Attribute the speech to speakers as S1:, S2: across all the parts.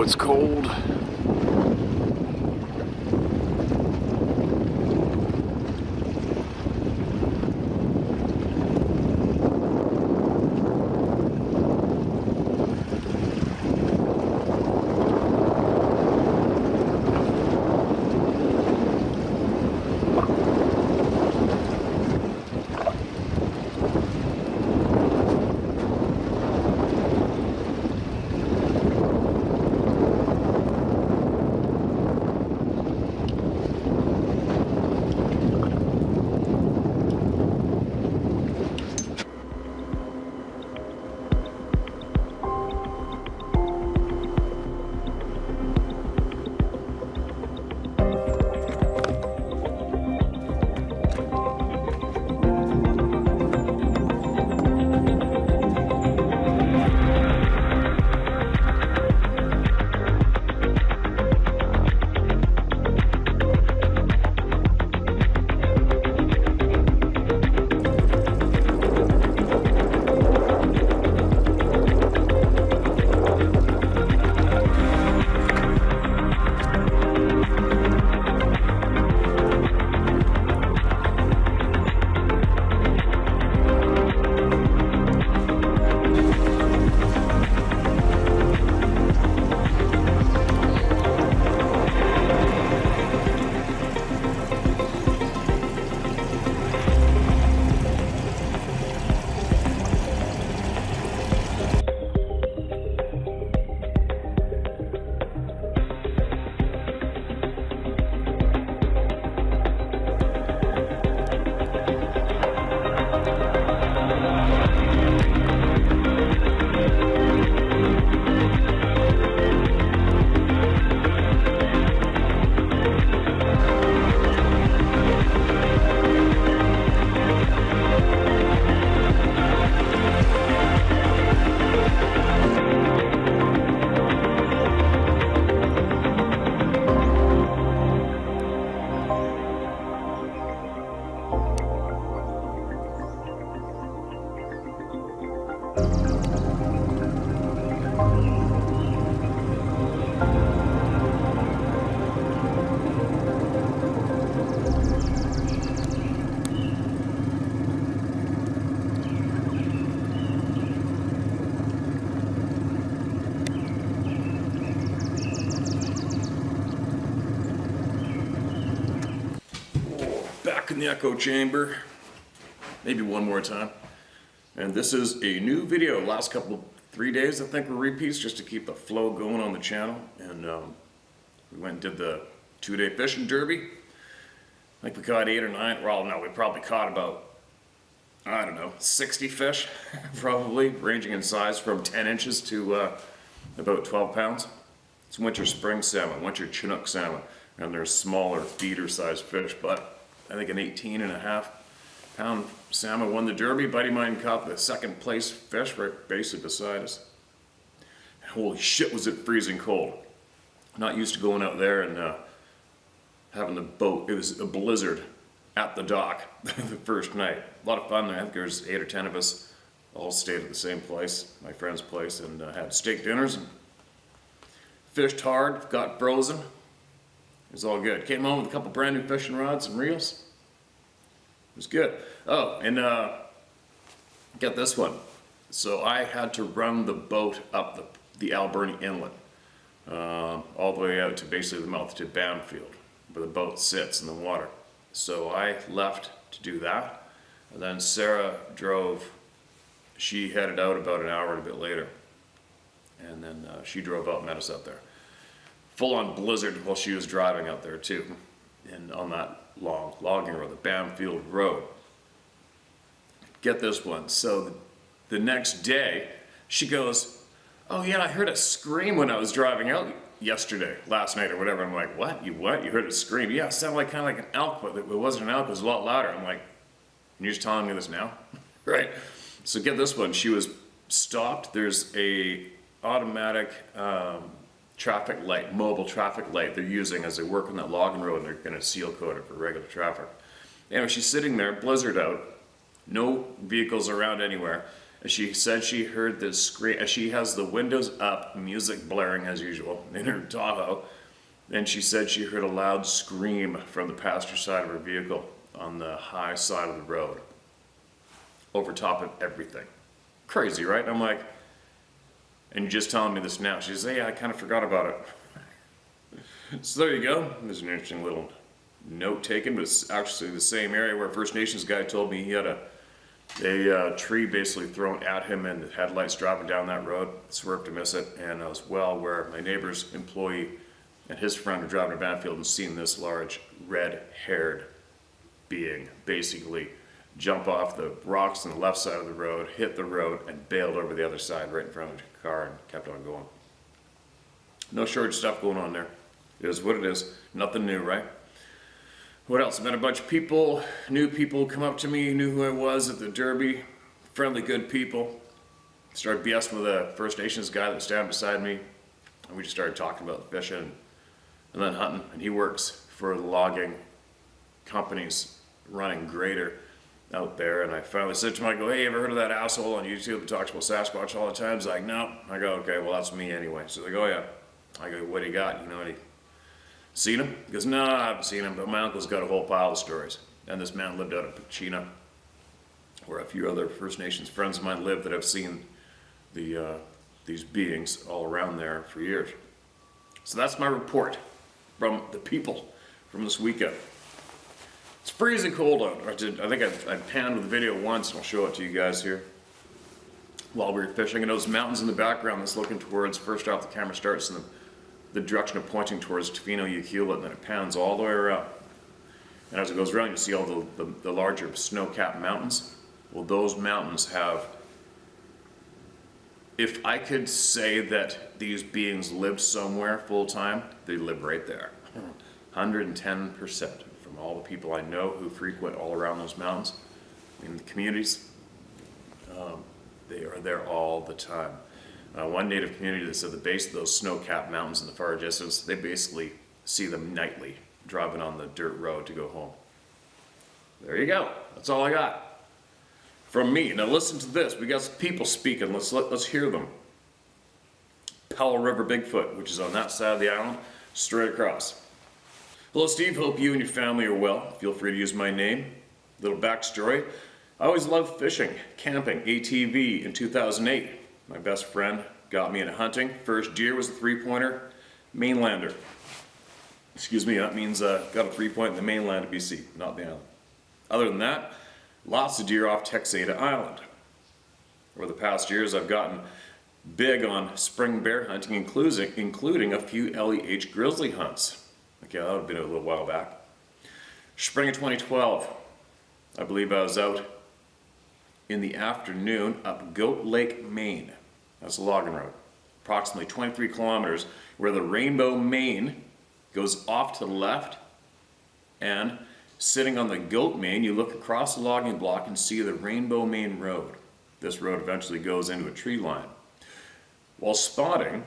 S1: Oh, it's cold. Back in the echo chamber, maybe one more time. And this is a new video. Last 3 days I think were repeats just to keep the flow going on the channel. And we went and did the 2-day fishing derby. I think we caught 8 or 9. Well, no, we probably caught about, I don't know, 60 fish probably, ranging in size from 10 inches to about 12 pounds. It's winter spring salmon, winter Chinook salmon, and they're smaller feeder sized fish, but I think an 18.5 pound salmon won the derby. Buddy of mine caught the second place fish right basically beside us. Holy shit, was it freezing cold. Not used to going out there and having the boat. It was a blizzard at the dock the first night. A lot of fun there. I think there was 8 or 10 of us all stayed at the same place, my friend's place, and had steak dinners and fished hard, got frozen. It was all good. Came home with a couple brand new fishing rods and reels. It was good. Oh, and get this one. So I had to run the boat up the Alberni Inlet, all the way out to basically the mouth to Banfield, where the boat sits in the water. So I left to do that, and then Sarah drove. She headed out about an hour and a bit later, and then she drove out and met us out there. Full-on blizzard while she was driving out there too, and on that long logging road, the Banfield Road. Get this one. So the next day, she goes, "Oh yeah, I heard a scream when I was driving out last night or whatever." I'm like, "What? You what? You heard a scream?" "Yeah, it sounded like kind of like an elk, but it wasn't an elk. It was a lot louder." I'm like, "And you're just telling me this now?" Right? So get this one. She was stopped. There's a automatic traffic light, mobile traffic light they're using as they work on that logging road, and they're going to seal code it for regular traffic. Anyway, she's sitting there, blizzard out, no vehicles around anywhere, And she said she heard this scream. She has the windows up, music blaring as usual in her Tahoe. And she said she heard a loud scream from the passenger side of her vehicle on the high side of the road, over top of everything. Crazy, right? I'm like, and you're just telling me this now. She says, hey, I kind of forgot about it. So there you go. There's an interesting little note taken, but it's actually the same area where a First Nations guy told me he had a tree basically thrown at him and the headlights driving down that road, swerved to miss it, and as well where my neighbor's employee and his friend were driving a van field and seen this large red-haired being basically jump off the rocks on the left side of the road, hit the road, and bailed over the other side right in front of the car and kept on going. No shortage stuff going on there. It is what it is. Nothing new, right? What else? I met a bunch of people, new people come up to me, knew who I was at the Derby. Friendly, good people. Started BSing with a First Nations guy that was standing beside me. And we just started talking about fishing and then hunting. And he works for the logging companies running grader out there. And I finally said to him, I go, hey, you ever heard of that asshole on YouTube that talks about Sasquatch all the time? He's like, no. I go, okay, well, that's me anyway. So they go, oh, yeah. I go, what do you got? You know any? Seen him? He goes, no, I haven't seen him, but my uncle's got a whole pile of stories. And this man lived out of Pachina, where a few other First Nations friends of mine live that have seen these beings all around there for years. So that's my report from the people from this weekend. It's freezing cold out. I think I panned with the video once, and I'll show it to you guys here. While we were fishing, and those mountains in the background that's looking towards, first off the camera starts in the direction of pointing towards Tofino Ucula, and then it pans all the way around. And as it goes around, you see all the larger snow-capped mountains. Well, those mountains have, if I could say that these beings lived somewhere full-time, they live right there. 110% from all the people I know who frequent all around those mountains, in the communities, they are there all the time. One native community that said the base of those snow-capped mountains in the far distance, they basically see them nightly driving on the dirt road to go home. There you go. That's all I got from me. Now listen to this. We got some people speaking. Let's hear them. Powell River Bigfoot, which is on that side of the island, straight across. Hello, Steve. Hope you and your family are well. Feel free to use my name. Little backstory. I always loved fishing, camping, ATV in 2008. My best friend got me into hunting. First deer was a 3-pointer, mainlander. Excuse me, that means got a 3-point in the mainland of BC, not the island. Other than that, lots of deer off Texada Island. Over the past years, I've gotten big on spring bear hunting, including a few LEH grizzly hunts. Okay, that would have been a little while back. Spring of 2012, I believe I was out in the afternoon up Goat Lake, Maine. That's a logging road. Approximately 23 kilometers, where the Rainbow Main goes off to the left, and sitting on the Goat Main, you look across the logging block and see the Rainbow Main Road. This road eventually goes into a tree line. While spotting,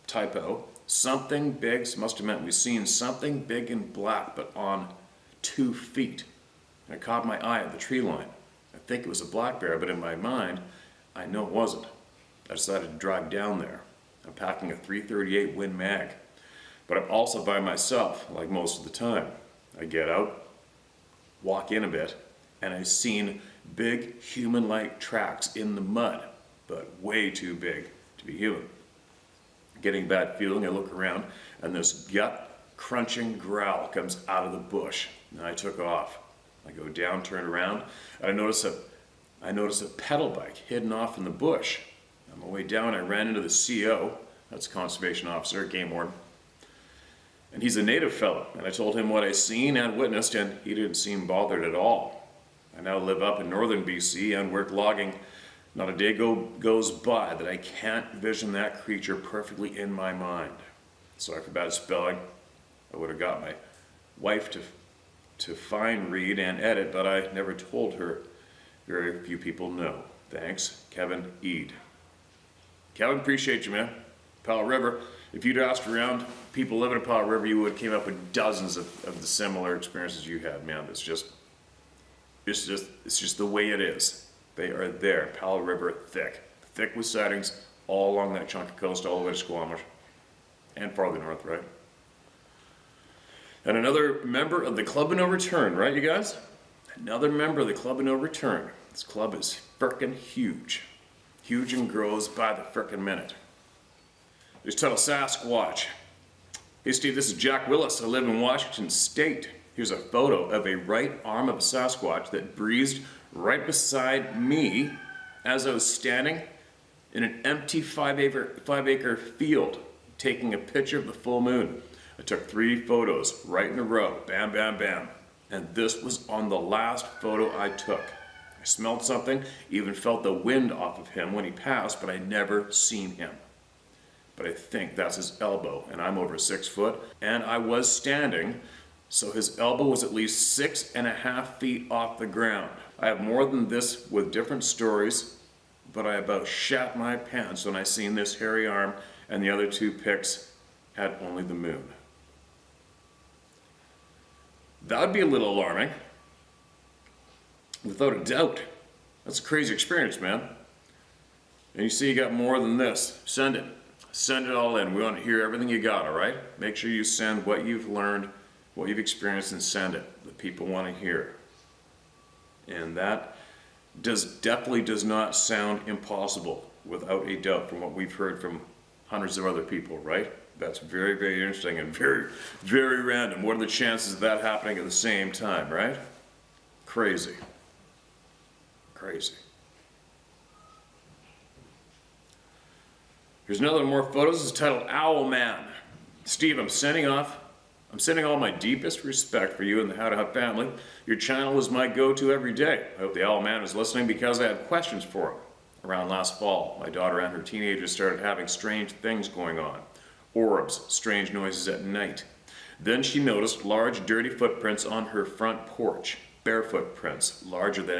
S1: typo, something big, must have meant we've seen something big and black, but on 2 feet. And it caught my eye at the tree line. I think it was a black bear, but in my mind, I know it wasn't. I decided to drive down there. I'm packing a .338 Win Mag, but I'm also by myself, like most of the time. I get out, walk in a bit, and I've seen big human-like tracks in the mud, but way too big to be human. Getting a bad feeling, I look around, and this gut-crunching growl comes out of the bush, and I took off. I go down, turn around, and I notice a pedal bike hidden off in the bush. On my way down, I ran into the CO, that's a conservation officer, game warden, and he's a native fellow, and I told him what I seen and witnessed, and he didn't seem bothered at all. I now live up in northern BC and work logging. Not a day goes by that I can't vision that creature perfectly in my mind. Sorry for bad spelling. I would have got my wife to fine read and edit, but I never told her. Very few people know. Thanks, Kevin Eade. Kevin, appreciate you, man. Powell River. If you'd asked around people living in Powell River, you would have came up with dozens of the similar experiences you had, man. It's just It's just the way it is. They are there. Powell River, thick with sightings all along that chunk of coast, all the way to Squamish, and farther north, right? And another member of the Club of No Return, right, you guys? Another member of the Club of No Return. This club is frickin' huge. Huge and grows by the frickin' minute. It's titled Sasquatch. Hey Steve, this is Jack Willis. I live in Washington State. Here's a photo of a right arm of a Sasquatch that breezed right beside me as I was standing in an empty 5-acre field taking a picture of the full moon. I took 3 photos right in a row, bam, bam, bam. And this was on the last photo I took. I smelled something, even felt the wind off of him when he passed, but I'd never seen him. But I think that's his elbow, and I'm over 6 foot, and I was standing, so his elbow was at least 6.5 feet off the ground. I have more than this with different stories, but I about shat my pants when I seen this hairy arm, and the other 2 pics had only the moon. That would be a little alarming, without a doubt. That's a crazy experience, man. And you see you got more than this. Send it. Send it all in. We want to hear everything you got, all right? Make sure you send what you've learned, what you've experienced, and send it. The people want to hear. And that definitely does not sound impossible, without a doubt, from what we've heard from hundreds of other people, right? That's very, very interesting and very, very random. What are the chances of that happening at the same time, right? Crazy. Crazy. Here's another more photos. It's titled Owlman. Steve, I'm sending all my deepest respect for you and the How to Hunt family. Your channel is my go-to every day. I hope the Owlman is listening because I have questions for him. Around last fall, my daughter and her teenagers started having strange things going on. Orbs, strange noises at night. Then she noticed large, dirty footprints on her front porch. Bare footprints, larger than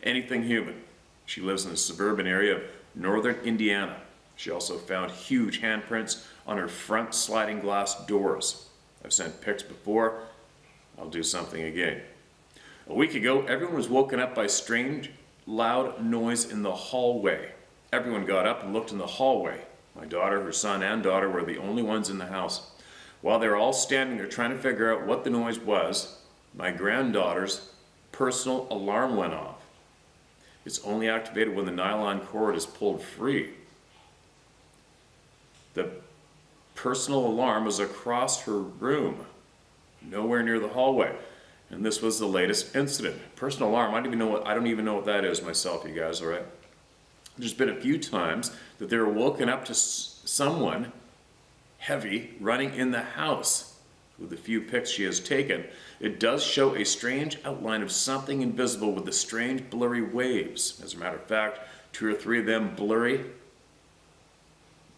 S1: anything human. She lives in the suburban area of northern Indiana. She also found huge handprints on her front sliding glass doors. I've sent pics before. I'll do something again. A week ago, everyone was woken up by strange, loud noise in the hallway. Everyone got up and looked in the hallway. My daughter, her son, and daughter were the only ones in the house. While they were all standing there trying to figure out what the noise was, my granddaughter's personal alarm went off. It's only activated when the nylon cord is pulled free. The personal alarm was across her room, nowhere near the hallway. And this was the latest incident. Personal alarm, I don't even know what that is myself, you guys, all right? There's been a few times that they were woken up to someone heavy running in the house. With the few pics she has taken, it does show a strange outline of something invisible with the strange blurry waves. As a matter of fact, 2 or 3 of them blurry,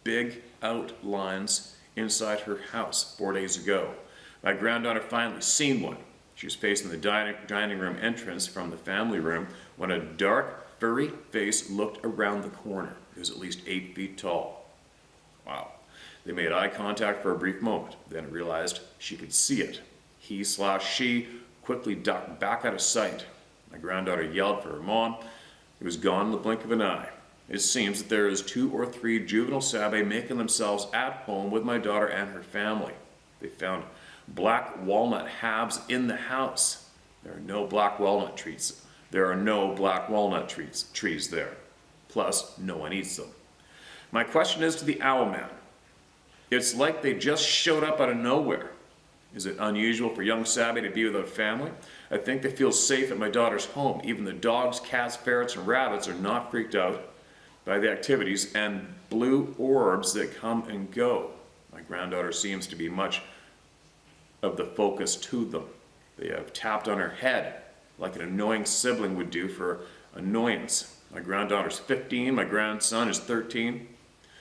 S1: big outlines inside her house 4 days ago. My granddaughter finally seen one. She was facing the dining room entrance from the family room when a dark, furry face looked around the corner. It was at least 8 feet tall. Wow. They made eye contact for a brief moment, then realized she could see it. He/she quickly ducked back out of sight. My granddaughter yelled for her mom. It was gone in the blink of an eye. It seems that there is 2 or 3 juvenile sabe making themselves at home with my daughter and her family. They found black walnut halves in the house. There are no black walnut trees. There are no black walnut trees there. Plus, no one eats them. My question is to the Owlman. It's like they just showed up out of nowhere. Is it unusual for young Sabe to be with a family? I think they feel safe at my daughter's home. Even the dogs, cats, ferrets, and rabbits are not freaked out by the activities and blue orbs that come and go. My granddaughter seems to be much of the focus to them. They have tapped on her head like an annoying sibling would do for annoyance. My granddaughter's 15, my grandson is 13.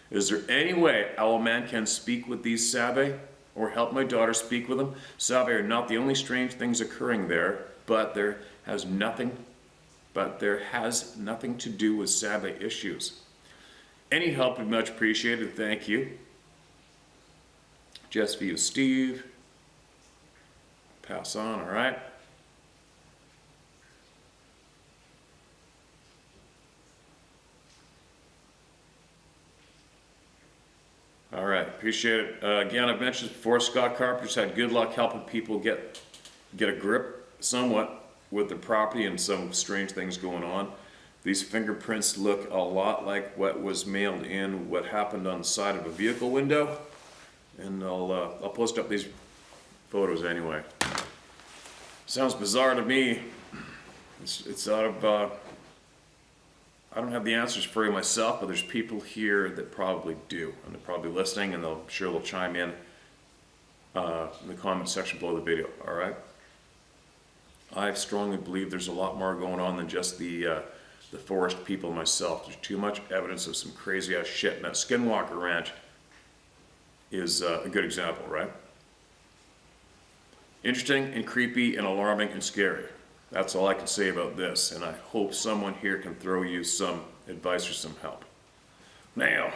S1: Is there any way Owlman can speak with these Sabe or help my daughter speak with them? Sabe are not the only strange things occurring there, but there has nothing to do with Sabe issues. Any help would be much appreciated. Thank you. Just for you, Steve. Pass on, all right? appreciate it. Again, I've mentioned this before, Scott Carpenter's had good luck helping people get a grip somewhat with their property and some strange things going on. These fingerprints look a lot like what was mailed in, what happened on the side of a vehicle window. And I'll post up these photos anyway. Sounds bizarre to me. It's out of, I don't have the answers for you myself, but there's people here that probably do. And they're probably listening, and I'm sure they'll chime in the comment section below the video, all right? I strongly believe there's a lot more going on than just the forest people myself. There's too much evidence of some crazy ass shit. And that Skinwalker Ranch is a good example, right? Interesting and creepy and alarming and scary. That's all I can say about this, and I hope someone here can throw you some advice or some help. Now,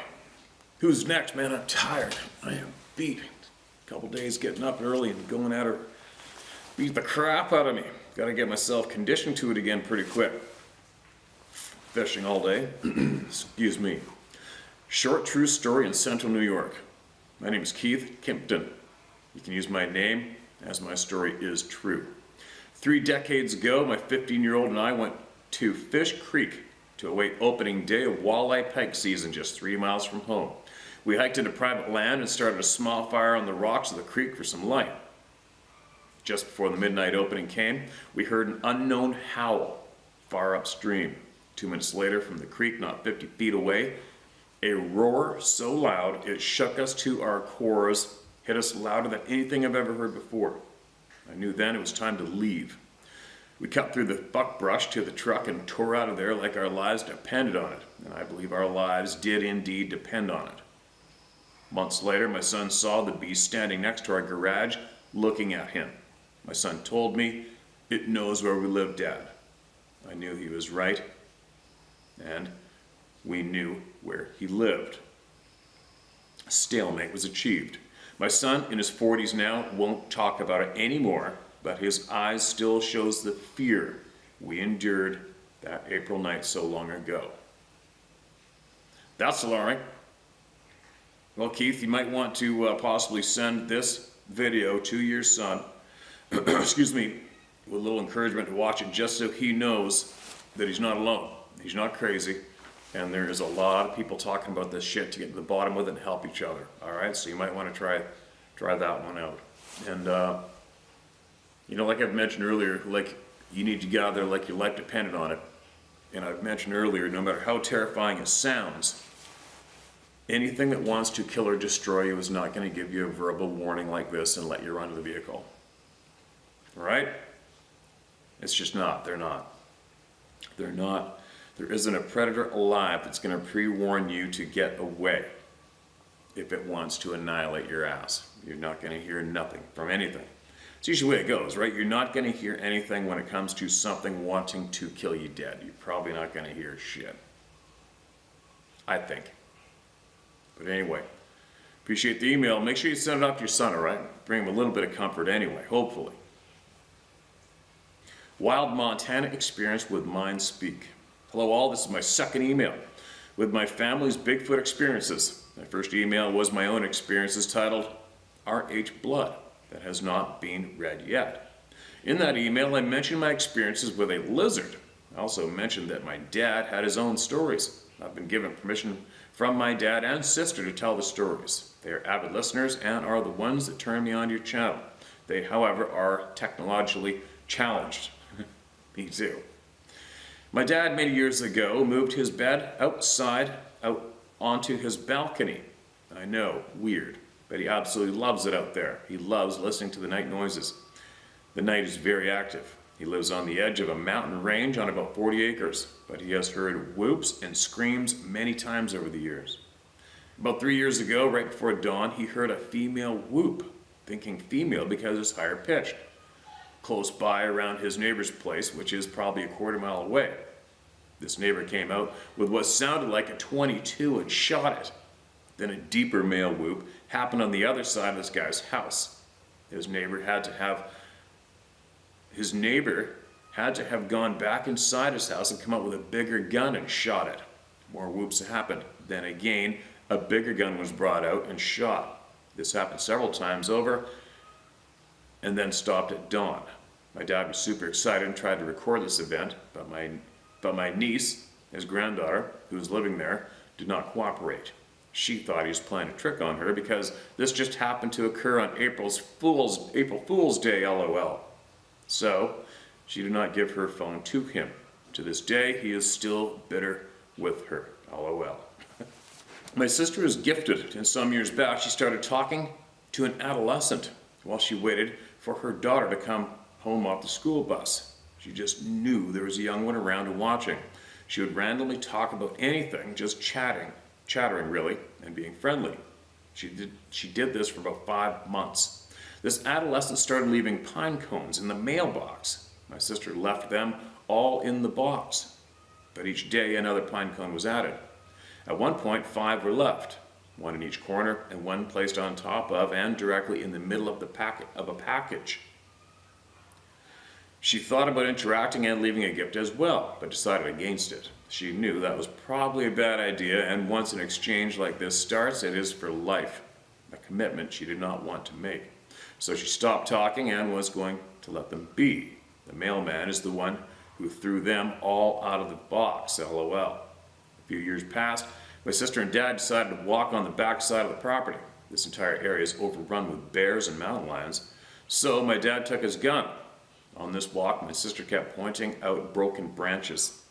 S1: who's next, man? I'm tired. I am beat. A couple days getting up early and going at her. Beat the crap out of me. Got to get myself conditioned to it again pretty quick. Fishing all day. Excuse me. Short true story in Central New York. My name is Keith Kimpton. You can use my name as my story is true. 3 decades ago, my 15-year-old and I went to Fish Creek to await opening day of walleye pike season just 3 miles from home. We hiked into private land and started a small fire on the rocks of the creek for some light. Just before the midnight opening came, we heard an unknown howl far upstream. 2 minutes later, from the creek not 50 feet away, a roar so loud it shook us to our cores, hit us louder than anything I've ever heard before. I knew then it was time to leave. We cut through the buckbrush to the truck and tore out of there like our lives depended on it, and I believe our lives did indeed depend on it. Months later, my son saw the beast standing next to our garage, looking at him. My son told me, "It knows where we live, Dad." I knew he was right, and we knew where he lived. A stalemate was achieved. My son, in his 40s now, won't talk about it anymore, but his eyes still shows the fear we endured that April night so long ago. That's alarming. Well, Keith, you might want to possibly send this video to your son, excuse me, with a little encouragement to watch it just so he knows that he's not alone. He's not crazy. And there is a lot of people talking about this shit to get to the bottom with it and help each other. All right, so you might want to try that one out. And you know, like I've mentioned earlier, like you need to get out there like your life depended on it. And I've mentioned earlier, no matter how terrifying it sounds, anything that wants to kill or destroy you is not going to give you a verbal warning like this and let you run to the vehicle. All right? It's just not. They're not. They're not. There isn't a predator alive that's going to pre-warn you to get away if it wants to annihilate your ass. You're not going to hear nothing from anything. It's usually the way it goes, right? You're not going to hear anything when it comes to something wanting to kill you dead. You're probably not going to hear shit. I think. But anyway, appreciate the email. Make sure you send it off to your son, all right? Bring him a little bit of comfort anyway, hopefully. Wild Montana experience with Mind Speak. Hello all, this is my second email with my family's Bigfoot experiences. My first email was my own experiences titled RH Blood that has not been read yet. In that email I mentioned my experiences with a lizard. I also mentioned that my dad had his own stories. I've been given permission from my dad and sister to tell the stories. They are avid listeners and are the ones that turn me on to your channel. They, however, are technologically challenged. Me too. My dad, many years ago, moved his bed outside, out onto his balcony. I know, weird, but he absolutely loves it out there. He loves listening to the night noises. The night is very active. He lives on the edge of a mountain range on about 40 acres, but he has heard whoops and screams many times over the years. About 3 years ago, right before dawn, he heard a female whoop, thinking female because it's higher pitched, close by around his neighbor's place, which is probably a quarter mile away. This neighbor came out with what sounded like a .22 and shot it. Then a deeper male whoop happened on the other side of this guy's house. His neighbor had to have gone back inside his house and come out with a bigger gun and shot it. More whoops happened. Then again, a bigger gun was brought out and shot. This happened several times over and then stopped at dawn. My dad was super excited and tried to record this event, but my niece, his granddaughter, who was living there, did not cooperate. She thought he was playing a trick on her because this just happened to occur on April Fool's Day, LOL. So, she did not give her phone to him. To this day, he is still bitter with her, LOL. My sister was gifted, and some years back she started talking to an adolescent while she waited for her daughter to come home off the school bus. She just knew there was a young one around and watching. She would randomly talk about anything, just chattering really, and being friendly. She did this for about 5 months. This adolescent started leaving pine cones in the mailbox. My sister left them all in the box, but each day another pine cone was added. At one point, 5 were left, 1 in each corner and 1 placed on top of and directly in the middle of a package. She thought about interacting and leaving a gift as well, but decided against it. She knew that was probably a bad idea, and once an exchange like this starts, it is for life, a commitment she did not want to make. So she stopped talking and was going to let them be. The mailman is the one who threw them all out of the box, LOL. A few years passed, my sister and dad decided to walk on the back side of the property. This entire area is overrun with bears and mountain lions, so my dad took his gun. On this walk, my sister kept pointing out broken branches,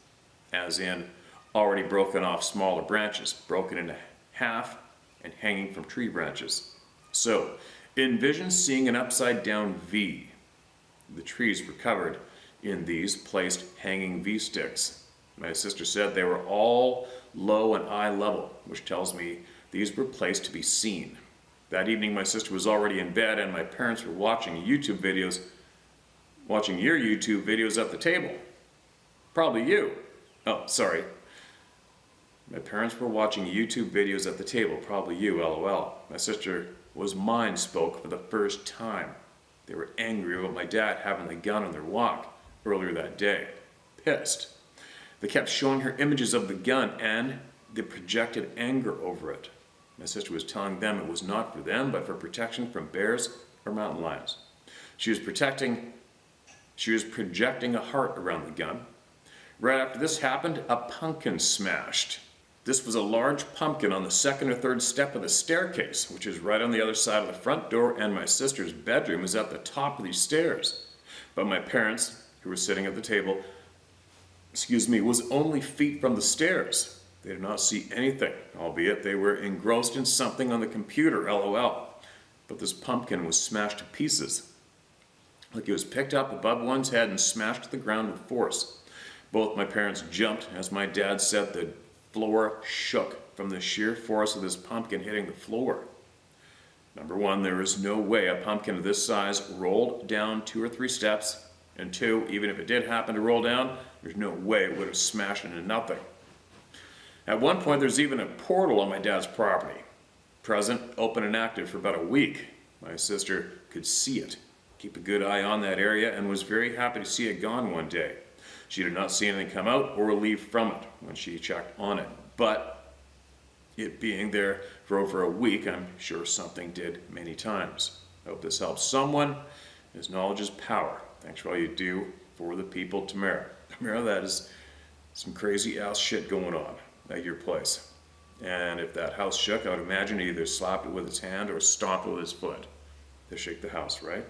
S1: as in already broken off smaller branches, broken into half and hanging from tree branches. So, envision seeing an upside down V. The trees were covered in these placed hanging V sticks. My sister said they were all low and eye level, which tells me these were placed to be seen. That evening my sister was already in bed and my parents were watching your YouTube videos at the table. Probably you. Oh, sorry. My parents were watching YouTube videos at the table. Probably you, LOL. My sister was mind spoke for the first time. They were angry about my dad having the gun on their walk earlier that day. Pissed. They kept showing her images of the gun and they projected anger over it. My sister was telling them it was not for them, but for protection from bears or mountain lions. She was projecting a heart around the gun. Right after this happened, a pumpkin smashed. This was a large pumpkin on the 2nd or 3rd step of the staircase, which is right on the other side of the front door, and my sister's bedroom is at the top of these stairs. But my parents, who were sitting at the table, was only feet from the stairs. They did not see anything, albeit they were engrossed in something on the computer, LOL. But this pumpkin was smashed to pieces. Like it was picked up above one's head and smashed to the ground with force. Both my parents jumped. As my dad said, the floor shook from the sheer force of this pumpkin hitting the floor. Number one, there is no way a pumpkin of this size rolled down 2 or 3 steps. And 2, even if it did happen to roll down, there's no way it would have smashed into nothing. At one point, there's even a portal on my dad's property. Present, open and active for about a week. My sister could see it, keep a good eye on that area, and was very happy to see it gone one day. She did not see anything come out or leave from it when she checked on it. But it being there for over a week, I'm sure something did many times. I hope this helps someone. His knowledge is power. Thanks for all you do for the people, Tamara. Tamara, that is some crazy ass shit going on at your place. And if that house shook, I would imagine he either slapped it with his hand or stomped it with his foot to shake the house, right?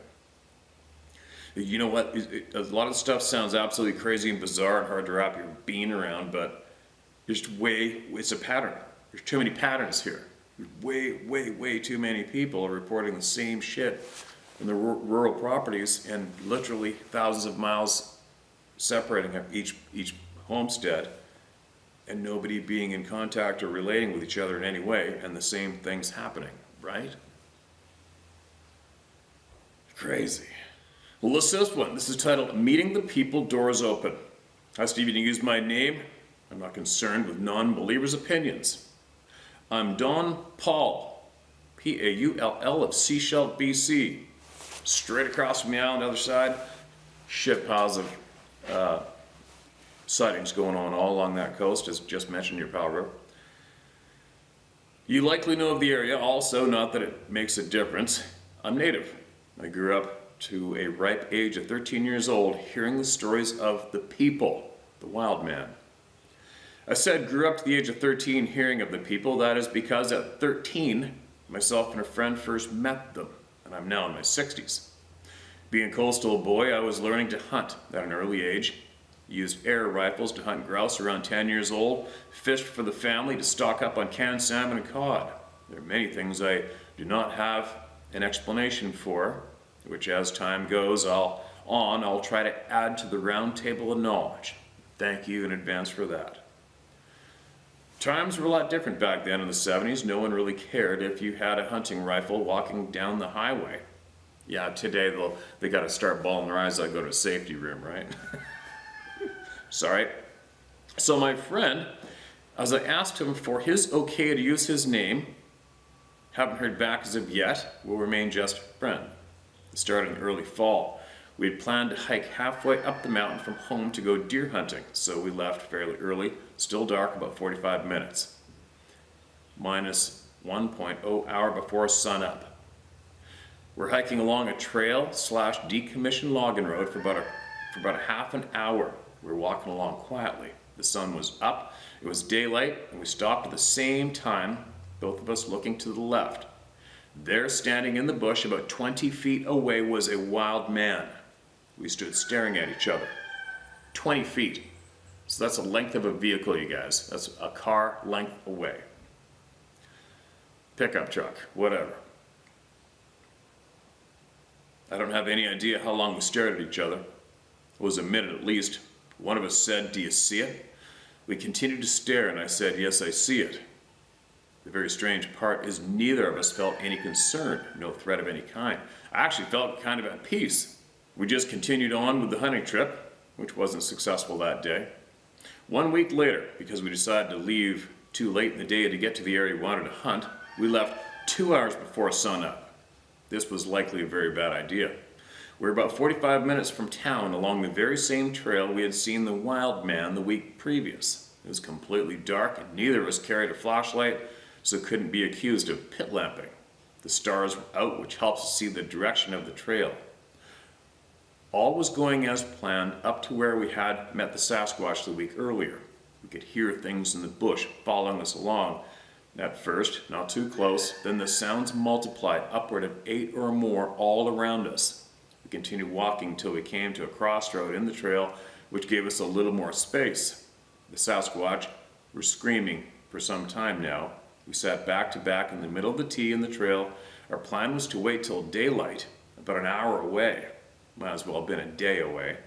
S1: You know what? A lot of stuff sounds absolutely crazy and bizarre and hard to wrap your bean around, but it's a pattern. There's too many patterns here. There's way too many people are reporting the same shit in the rural properties and literally thousands of miles separating each homestead and nobody being in contact or relating with each other in any way and the same things happening, right? Crazy. Well, listen to this one. This is titled, Meeting the People, Doors Open. Hi, Steve, you can use my name. I'm not concerned with non-believers' opinions. I'm Don Paul, P-A-U-L-L of Seashell, BC. Straight across from me on the other side, shit piles of sightings going on all along that coast, as just mentioned in your power rope. You likely know of the area also, not that it makes a difference. I'm native. I grew up to a ripe age of 13 years old hearing the stories of the people, the wild man. I said grew up to the age of 13 hearing of the people. That is because at 13, myself and a friend first met them, and I'm now in my 60s. Being a coastal boy, I was learning to hunt at an early age. Used air rifles to hunt grouse around 10 years old, fished for the family to stock up on canned salmon and cod. There are many things I do not have an explanation for, which as time goes I'll try to add to the round table of knowledge. Thank you in advance for that. Times were a lot different back then in the 70s. No one really cared if you had a hunting rifle walking down the highway. Yeah, today they got to start bawling their eyes out, go to a safety room, right? Sorry. So my friend, as I asked him for his okay to use his name, haven't heard back as of yet, will remain just friend. It started in early fall. We had planned to hike halfway up the mountain from home to go deer hunting, so we left fairly early, still dark, about 45 minutes. Minus 1.0 hour before sun up. We're hiking along a trail / decommissioned logging road for about a half an hour. We were walking along quietly. The sun was up, it was daylight, and we stopped at the same time, both of us looking to the left. There, standing in the bush about 20 feet away, was a wild man. We stood staring at each other. 20 feet. So that's the length of a vehicle, you guys. That's a car length away. Pickup truck, whatever. I don't have any idea how long we stared at each other. It was a minute at least. One of us said, "Do you see it?" We continued to stare, and I said, "Yes, I see it." The very strange part is neither of us felt any concern, no threat of any kind. I actually felt kind of at peace. We just continued on with the hunting trip, which wasn't successful that day. 1 week later, because we decided to leave too late in the day to get to the area we wanted to hunt, we left 2 hours before sunup. This was likely a very bad idea. We were about 45 minutes from town along the very same trail we had seen the wild man the week previous. It was completely dark and neither of us carried a flashlight, so couldn't be accused of pit lamping. The stars were out, which helps us see the direction of the trail. All was going as planned up to where we had met the Sasquatch the week earlier. We could hear things in the bush following us along. At first, not too close, then the sounds multiplied upward of 8 or more all around us. We continued walking until we came to a crossroad in the trail, which gave us a little more space. The Sasquatch were screaming for some time now. We sat back to back in the middle of the T in the trail. Our plan was to wait till daylight, about an hour away. Might as well have been a day away.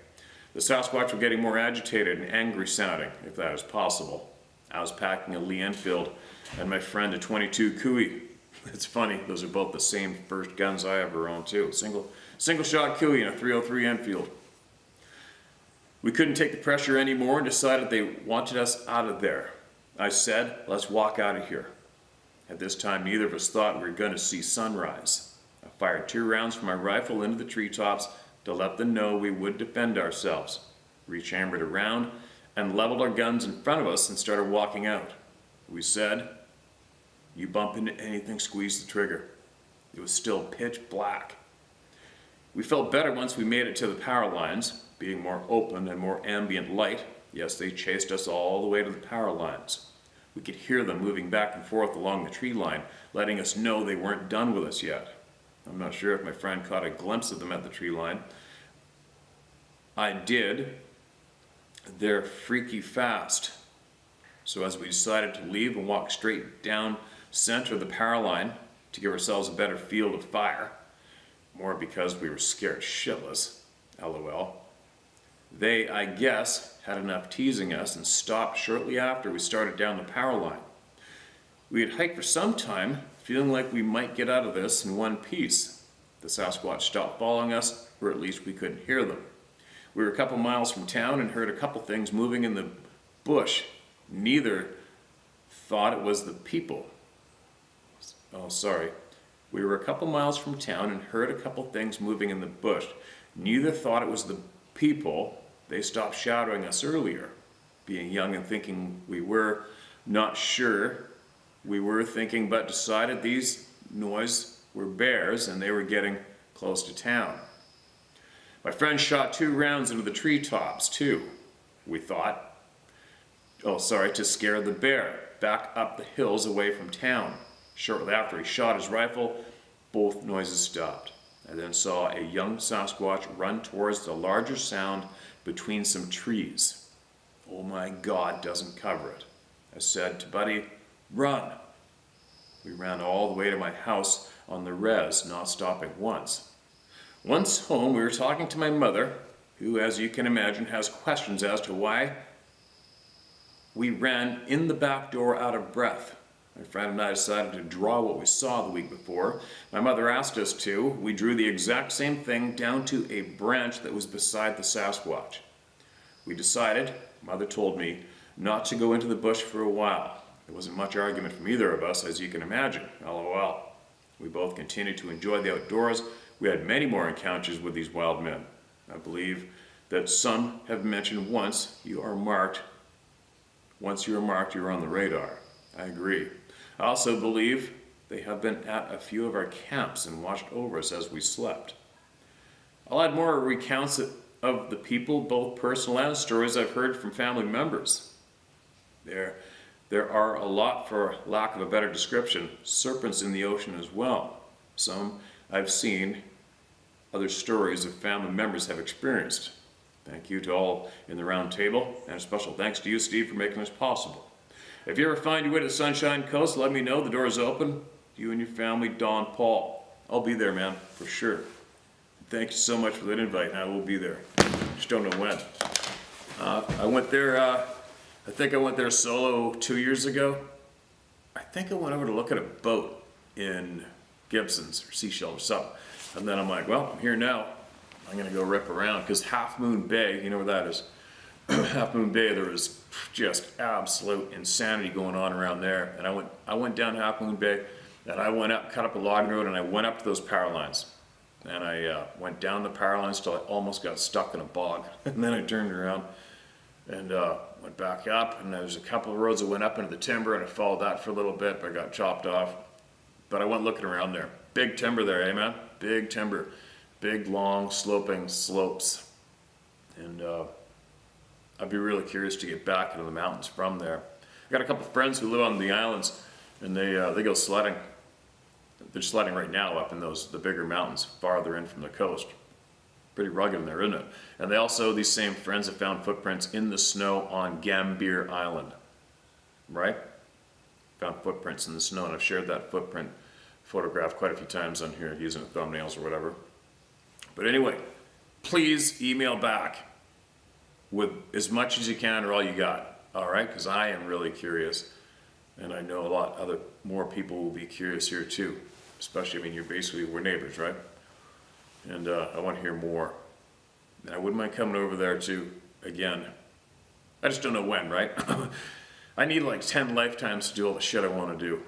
S1: The Sasquatch were getting more agitated and angry sounding, if that is possible. I was packing a Lee Enfield and my friend a .22 Cooey. It's funny, those are both the same first guns I ever owned too. Single shot Cooey and a .303 Enfield. We couldn't take the pressure anymore and decided they wanted us out of there. I said, "Let's walk out of here." At this time, neither of us thought we were going to see sunrise. I fired 2 rounds from my rifle into the treetops to let them know we would defend ourselves. Rechambered a round and leveled our guns in front of us and started walking out. We said, "You bump into anything, squeeze the trigger." It was still pitch black. We felt better once we made it to the power lines, being more open and more ambient light. Yes, they chased us all the way to the power lines. We could hear them moving back and forth along the tree line, letting us know they weren't done with us yet. I'm not sure if my friend caught a glimpse of them at the tree line. I did. They're freaky fast. So as we decided to leave and walk straight down center of the power line to give ourselves a better field of fire, more because we were scared shitless, LOL. They, I guess, had enough teasing us and stopped shortly after we started down the power line. We had hiked for some time, feeling like we might get out of this in one piece. The Sasquatch stopped following us, or at least we couldn't hear them. We were a couple miles from town and heard a couple things moving in the bush. Neither thought it was the people. We were a couple miles from town and heard a couple things moving in the bush. Neither thought it was the people. They stopped shadowing us earlier. Being young and thinking we were not sure, we were thinking, but decided these noise were bears and they were getting close to town. My friend shot 2 rounds into the treetops too, we thought. Oh, sorry, to scare the bear back up the hills away from town. Shortly after he shot his rifle, both noises stopped. I then saw a young Sasquatch run towards the larger sound between some trees. Oh my God, doesn't cover it. I said to Buddy, run. We ran all the way to my house on the res, not stopping once. Once home, we were talking to my mother, who, as you can imagine, has questions as to why we ran in the back door out of breath. My friend and I decided to draw what we saw the week before. My mother asked us to. We drew the exact same thing down to a branch that was beside the Sasquatch. We decided, Mother told me, not to go into the bush for a while. There wasn't much argument from either of us, as you can imagine. LOL. We both continued to enjoy the outdoors. We had many more encounters with these wild men. I believe that some have mentioned once you are marked. Once you are marked, you're on the radar. I agree. I also believe they have been at a few of our camps and watched over us as we slept. I'll add more recounts of the people, both personal and stories I've heard from family members. There are a lot, for lack of a better description, serpents in the ocean as well. Some I've seen, other stories of family members have experienced. Thank you to all in the round table, and a special thanks to you, Steve, for making this possible. If you ever find your way to the Sunshine Coast, let me know. The door is open. You and your family, Don, Paul. I'll be there, man, for sure. Thank you so much for that invite, and I will be there. Just don't know when. I went there, I think I went there solo 2 years ago. I think I went over to look at a boat in Gibson's or Seashell or something. And then I'm like, well, I'm here now. I'm going to go rip around, because Half Moon Bay, you know where that is? Half Moon Bay, there was just absolute insanity going on around there. And I went down Half Moon Bay, and I went up, cut up a logging road, and I went up to those power lines. And I went down the power lines till I almost got stuck in a bog. And then I turned around and went back up, and there's a couple of roads that went up into the timber, and I followed that for a little bit, but I got chopped off. But I went looking around there. Big timber there, eh, man? Big timber. Big, long, sloping slopes. And I'd be really curious to get back into the mountains from there. I got a couple of friends who live on the islands, and they go sledding. They're sledding right now up in the bigger mountains farther in from the coast. Pretty rugged in there, isn't it? And they also, these same friends, have found footprints in the snow on Gambier Island. Right? Found footprints in the snow, and I've shared that footprint photograph quite a few times on here using thumbnails or whatever. But anyway, please email back with as much as you can or all you got, all right? Because I am really curious, and I know a lot more people will be curious here too. Especially, I mean, we're neighbors, right? And I want to hear more. And I wouldn't mind coming over there too, again. I just don't know when, right? I need like 10 lifetimes to do all the shit I want to do.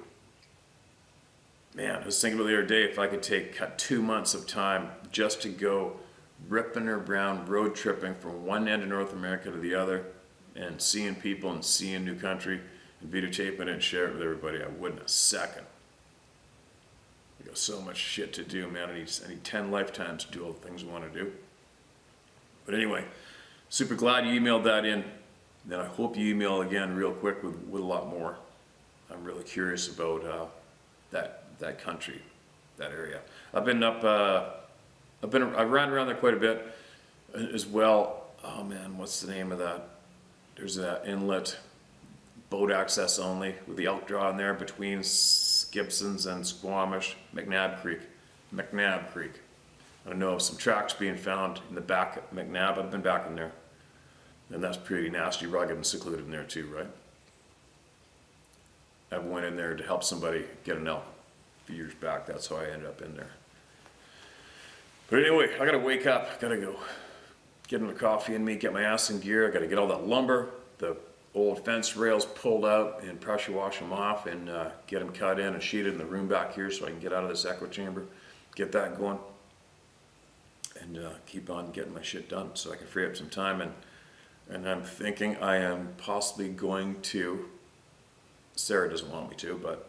S1: Man, I was thinking about the other day, if I could cut 2 months of time just to go ripping around, road tripping from one end of North America to the other, and seeing people and seeing new country, and videotaping it and share it with everybody, I wouldn't a second. I got so much shit to do, man. I need 10 lifetimes to do all the things I want to do. But anyway, super glad you emailed that in. Then I hope you email again real quick with a lot more. I'm really curious about that country, that area. I've been up. I ran around there quite a bit as well. Oh man, what's the name of that? There's an inlet, boat access only, with the elk draw in there between Gibson's and Squamish, McNab Creek. I know of some tracks being found in the back of McNab. I've been back in there. And that's pretty nasty, rugged, and secluded in there too, right? I went in there to help somebody get an elk a few years back. That's how I ended up in there. But anyway, I gotta wake up. Gotta go get another coffee in me, get my ass in gear. I gotta get all that lumber, the old fence rails pulled out and pressure wash them off, and get them cut in and sheeted in the room back here so I can get out of this echo chamber, get that going, and keep on getting my shit done so I can free up some time. And I'm thinking I am possibly going to Sarah doesn't want me to, but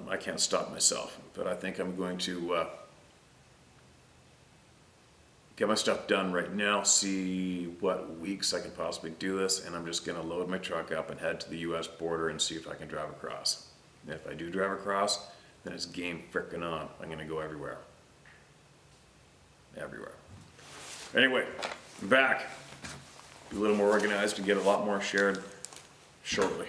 S1: I can't stop myself. But I think I'm going to get my stuff done right now, see what weeks I can possibly do this, and I'm just going to load my truck up and head to the US border and see if I can drive across. And if I do drive across, then it's game frickin' on. I'm going to go everywhere. Everywhere. Anyway, I'm back. Be a little more organized and get a lot more shared shortly.